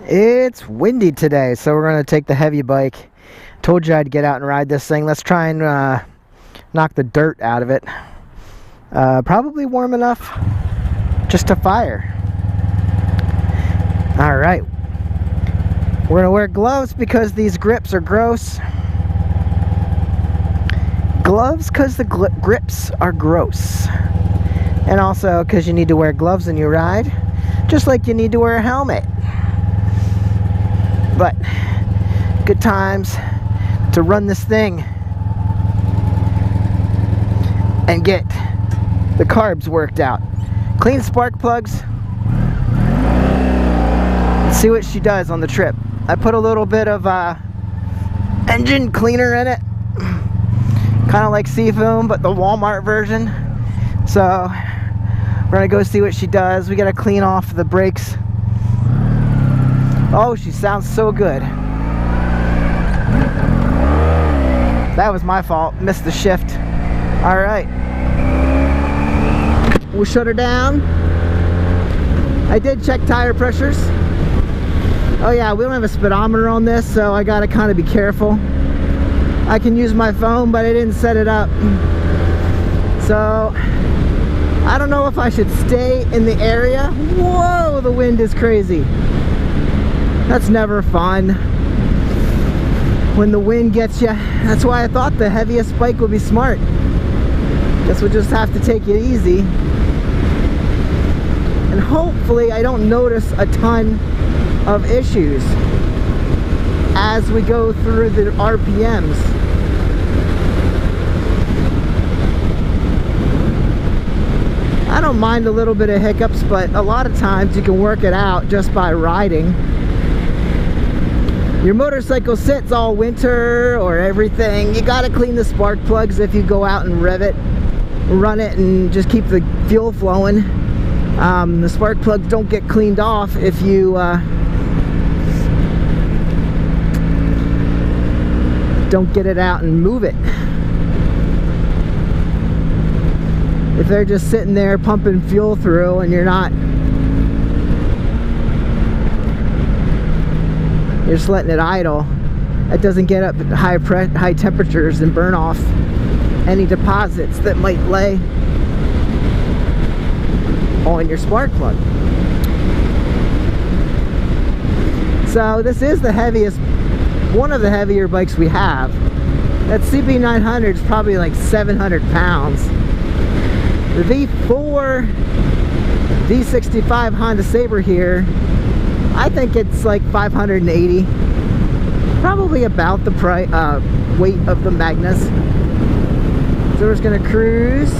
It's windy today, so we're going to take the heavy bike. Told you I'd get out and ride this thing. Let's try and knock the dirt out of it. Probably warm enough just to fire. Alright. We're going to wear gloves because these grips are gross. Gloves because the grips are gross. And also because you need to wear gloves when you ride, just like you need to wear a helmet. But good times to run this thing and get the carbs worked out. Clean spark plugs. Let's see what she does on the trip. I put a little bit of engine cleaner in it, kind of like Seafoam, but the Walmart version. So we're gonna go see what she does. We gotta clean off the brakes. Oh, she sounds so good. That was my fault. Missed the shift. All right. We'll shut her down. I did check tire pressures. Oh yeah, we don't have a speedometer on this, so I gotta kind of be careful. I can use my phone, but I didn't set it up. So I don't know if I should stay in the area. Whoa, the wind is crazy. That's never fun when the wind gets you. That's why I thought the heaviest bike would be smart. Guess we'll just have to take it easy. And hopefully I don't notice a ton of issues as we go through the RPMs. I don't mind a little bit of hiccups, but a lot of times you can work it out just by riding. Your motorcycle sits all winter or everything. You gotta clean the spark plugs if you go out and rev it, run it, and just keep the fuel flowing. The spark plugs don't get cleaned off if you don't get it out and move it. If they're just sitting there pumping fuel through and you're just letting it idle, it doesn't get up at high temperatures and burn off any deposits that might lay on your spark plug. So this is the heaviest, one of the heavier bikes we have. That CB900 is probably like 700 pounds. The V4 V65 Honda Sabre here, I think it's like 580. Probably about the weight of the Magnus. So we're just gonna cruise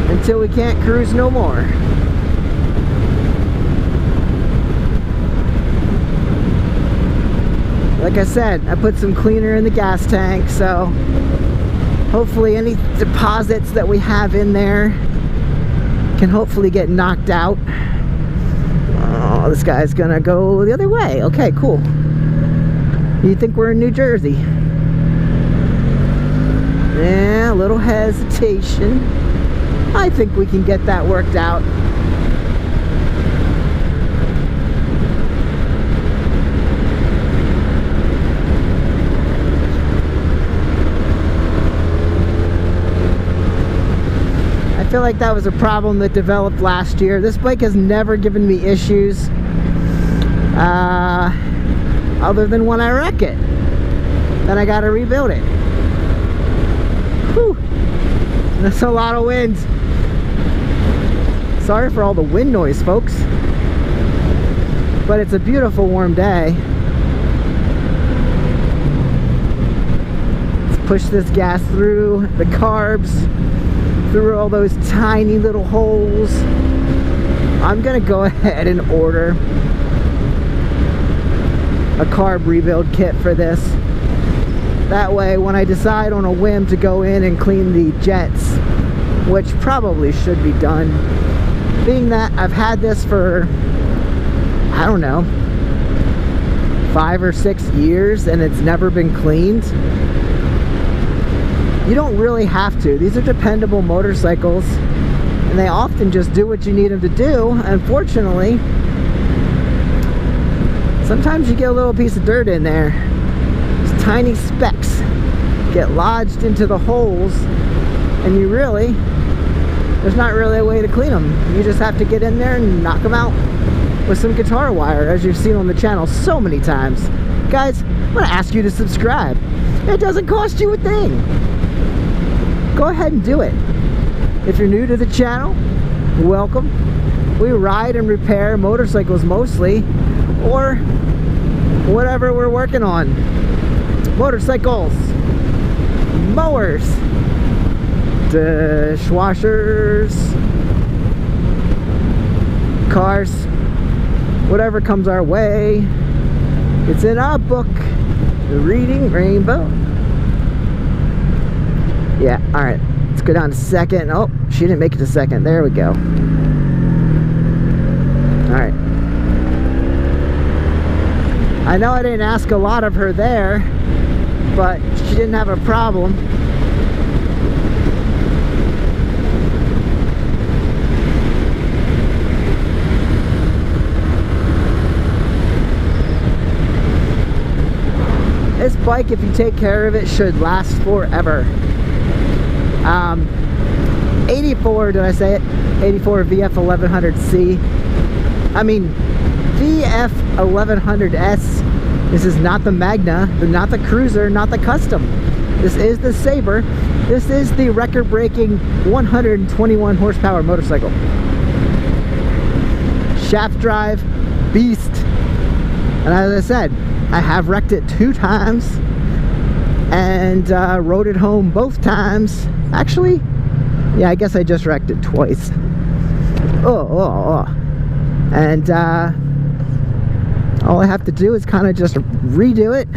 until we can't cruise no more. Like I said, I put some cleaner in the gas tank, so hopefully any deposits that we have in there can hopefully get knocked out. Oh, this guy's gonna go the other way. Okay, cool. You think we're in New Jersey? Yeah, a little hesitation. I think we can get that worked out. I feel like that was a problem that developed last year. This bike has never given me issues other than when I wreck it. Then I gotta rebuild it. Whew. That's a lot of wind. Sorry for all the wind noise, folks. But it's a beautiful warm day. Let's push this gas through the carbs, through all those tiny little holes. I'm gonna go ahead and order a carb rebuild kit for this. That way when I decide on a whim to go in and clean the jets, which probably should be done, being that I've had this for, I don't know, 5 or 6 years and it's never been cleaned. You don't really have to. These are dependable motorcycles and they often just do what you need them to do. Unfortunately, sometimes you get a little piece of dirt in there. These tiny specks get lodged into the holes, and there's not really a way to clean them. You just have to get in there and knock them out with some guitar wire, as you've seen on the channel so many times. Guys, I'm gonna ask you to subscribe. It doesn't cost you a thing. Go ahead and do it. If you're new to the channel, welcome. We ride and repair motorcycles mostly, or whatever we're working on. Motorcycles, mowers, dishwashers, cars, whatever comes our way. It's in our book, The Reading Rainbow. Yeah, alright. Let's go down to second. Oh, she didn't make it to second. There we go. Alright. I know I didn't ask a lot of her there, but she didn't have a problem. This bike, if you take care of it, should last forever. 84, did I say it? 84 VF1100C. I mean, VF1100S. This is not the Magna, not the Cruiser, not the Custom. This is the Sabre. This is the record-breaking 121 horsepower motorcycle. Shaft drive, beast. And as I said, I have wrecked it 2 times and rode it home both times. Actually, yeah, I guess I just wrecked it twice. And all I have to do is kind of just redo it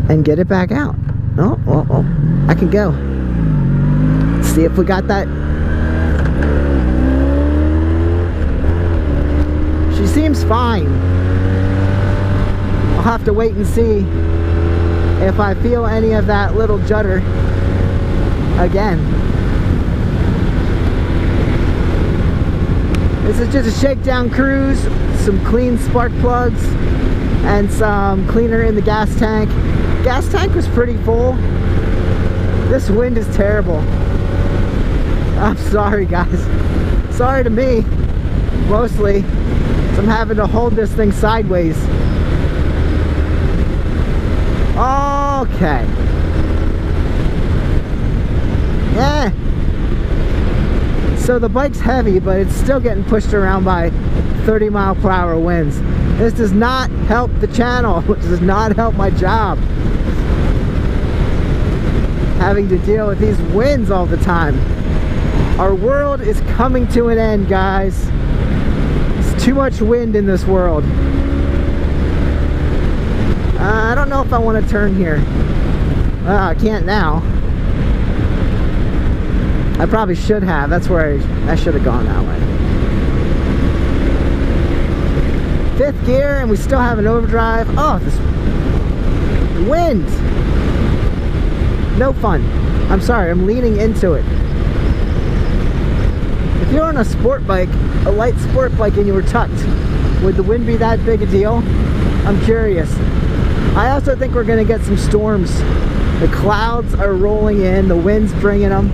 and get it back out. Oh, I can go. Let's see if we got that. She seems fine. I'll have to wait and see if I feel any of that little judder again. This is just a shakedown cruise, some clean spark plugs, and some cleaner in the gas tank. Gas tank was pretty full. This wind is terrible. I'm sorry, guys. Sorry to me, mostly. I'm having to hold this thing sideways. Okay. Yeah. So the bike's heavy, but it's still getting pushed around by 30-mile-per-hour winds. This does not help the channel. It does not help my job. Having to deal with these winds all the time. Our world is coming to an end, guys. There's too much wind in this world. I don't know if I want to turn here. I can't now. I probably should have. That's where I should have gone that way. 5th gear, and we still have an overdrive. Oh, this wind. No fun. I'm sorry, I'm leaning into it. If you're on a sport bike, a light sport bike, and you were tucked, would the wind be that big a deal? I'm curious. I also think we're going to get some storms. The clouds are rolling in, the wind's bringing them.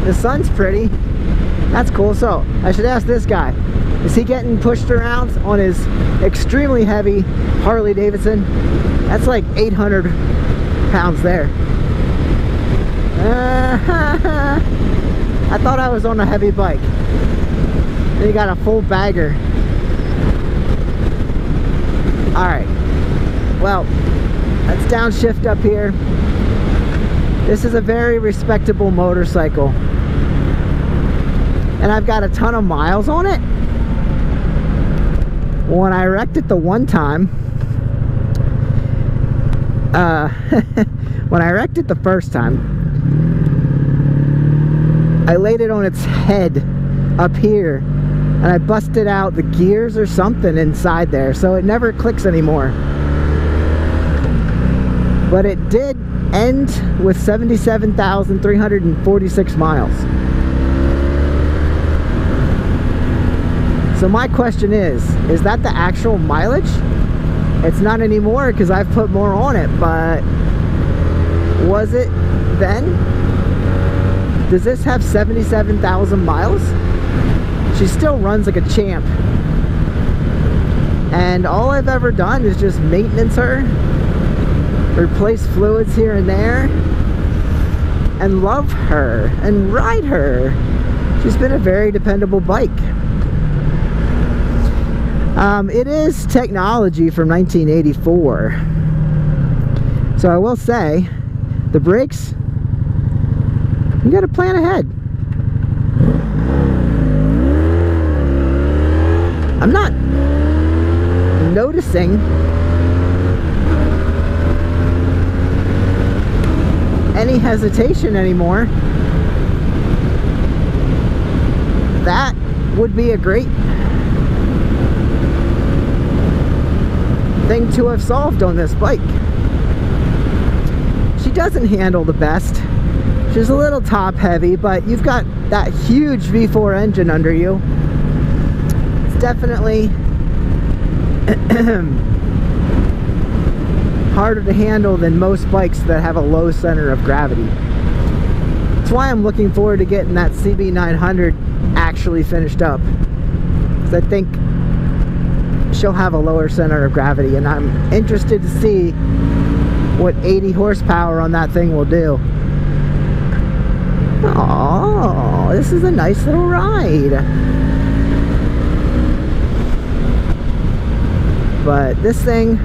The sun's pretty. That's cool. So I should ask this guy, is he getting pushed around on his extremely heavy Harley Davidson? That's like 800 pounds there. I thought I was on a heavy bike. Then you got a full bagger. Alright. Well, let's downshift up here. This is a very respectable motorcycle. And I've got a ton of miles on it. When I wrecked it the one time, when I wrecked it the first time, I laid it on its head up here, and I busted out the gears or something inside there, so it never clicks anymore. But it did end with 77,346 miles. So my question is that the actual mileage? It's not anymore because I've put more on it, but was it then? Does this have 77,000 miles? She still runs like a champ. And all I've ever done is just maintenance her, replace fluids here and there, and love her and ride her. She's been a very dependable bike. It is technology from 1984. So I will say, the brakes, you gotta plan ahead. I'm not noticing any hesitation anymore. That would be a great thing to have solved on this bike. She doesn't handle the best. She's a little top heavy, but you've got that huge V4 engine under you. It's definitely harder to handle than most bikes that have a low center of gravity. That's why I'm looking forward to getting that CB900 actually finished up, because I think she'll have a lower center of gravity, and I'm interested to see what 80 horsepower on that thing will do. Oh, this is a nice little ride. But this thing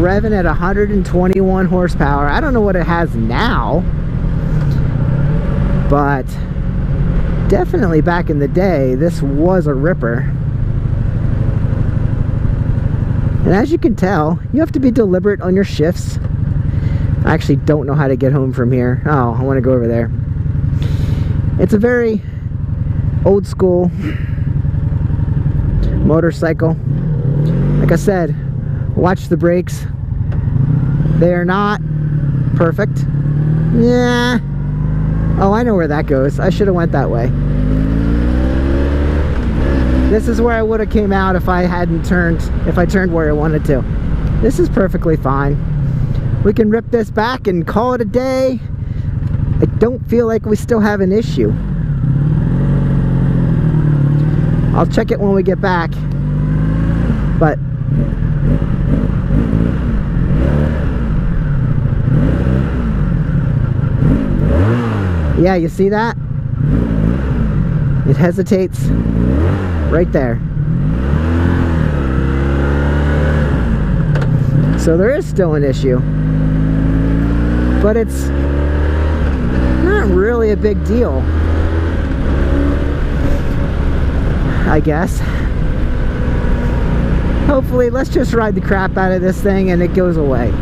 revving at 121 horsepower. I don't know what it has now, but definitely back in the day, this was a ripper. And as you can tell, you have to be deliberate on your shifts. I actually don't know how to get home from here. Oh, I want to go over there. It's a very old school motorcycle. Like I said, watch the brakes. They are not perfect. Yeah. Oh, I know where that goes. I should have went that way. This is where I would have came out if I hadn't turned, if I turned where I wanted to. This is perfectly fine. We can rip this back and call it a day. I don't feel like we still have an issue. I'll check it when we get back. But yeah, you see that? It hesitates right there. So there is still an issue, but it's not really a big deal, I guess. Hopefully, let's just ride the crap out of this thing and it goes away.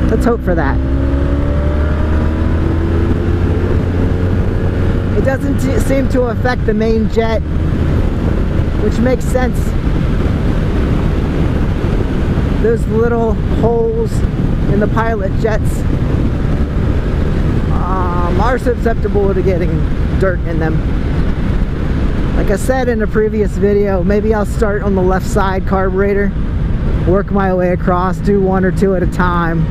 Let's hope for that. It doesn't seem to affect the main jet, which makes sense. Those little holes in the pilot jets are susceptible to getting dirt in them. Like I said in a previous video, maybe I'll start on the left side carburetor, work my way across, do one or two at a time,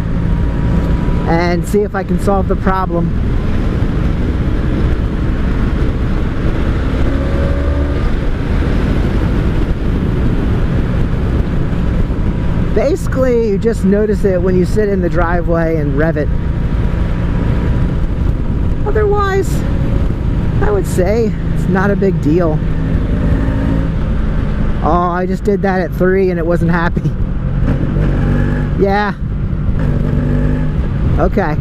and see if I can solve the problem. Basically, you just notice it when you sit in the driveway and rev it. Otherwise, I would say it's not a big deal. Oh, I just did that at 3 and it wasn't happy. Yeah. Okay.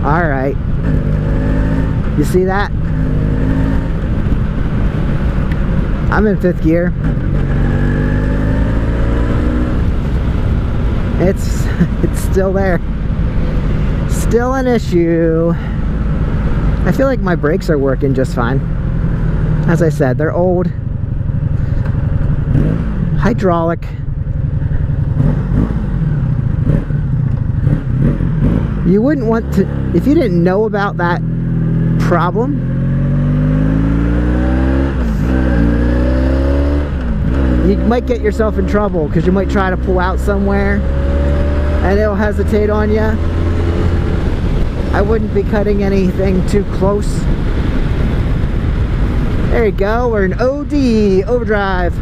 Alright. You see that? I'm in 5th gear. It's still there. Still an issue. I feel like my brakes are working just fine. As I said, they're old. Hydraulic. You wouldn't want to, if you didn't know about that problem, might get yourself in trouble because you might try to pull out somewhere and it'll hesitate on you. I wouldn't be cutting anything too close. There you go, we're in OD, overdrive.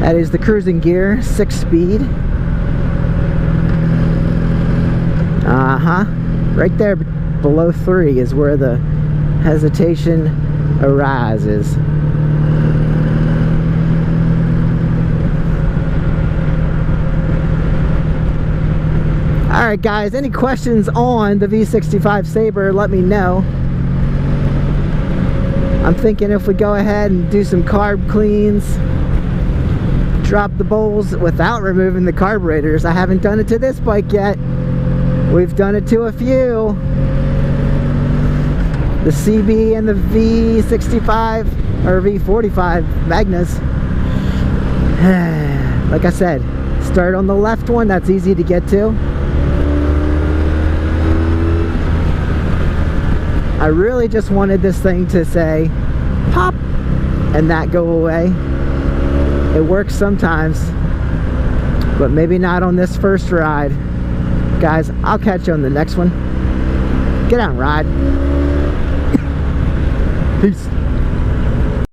That is the cruising gear, 6-speed. Right there below 3 is where the hesitation arises. Alright guys, any questions on the V65 Sabre, let me know. I'm thinking if we go ahead and do some carb cleans, drop the bowls without removing the carburetors. I haven't done it to this bike yet. We've done it to a few. The CB and the V65 or V45 Magnas. Like I said, start on the left one, that's easy to get to. I really just wanted this thing to say pop and that go away. It works sometimes, but maybe not on this first ride. Guys, I'll catch you on the next one. Get out and ride.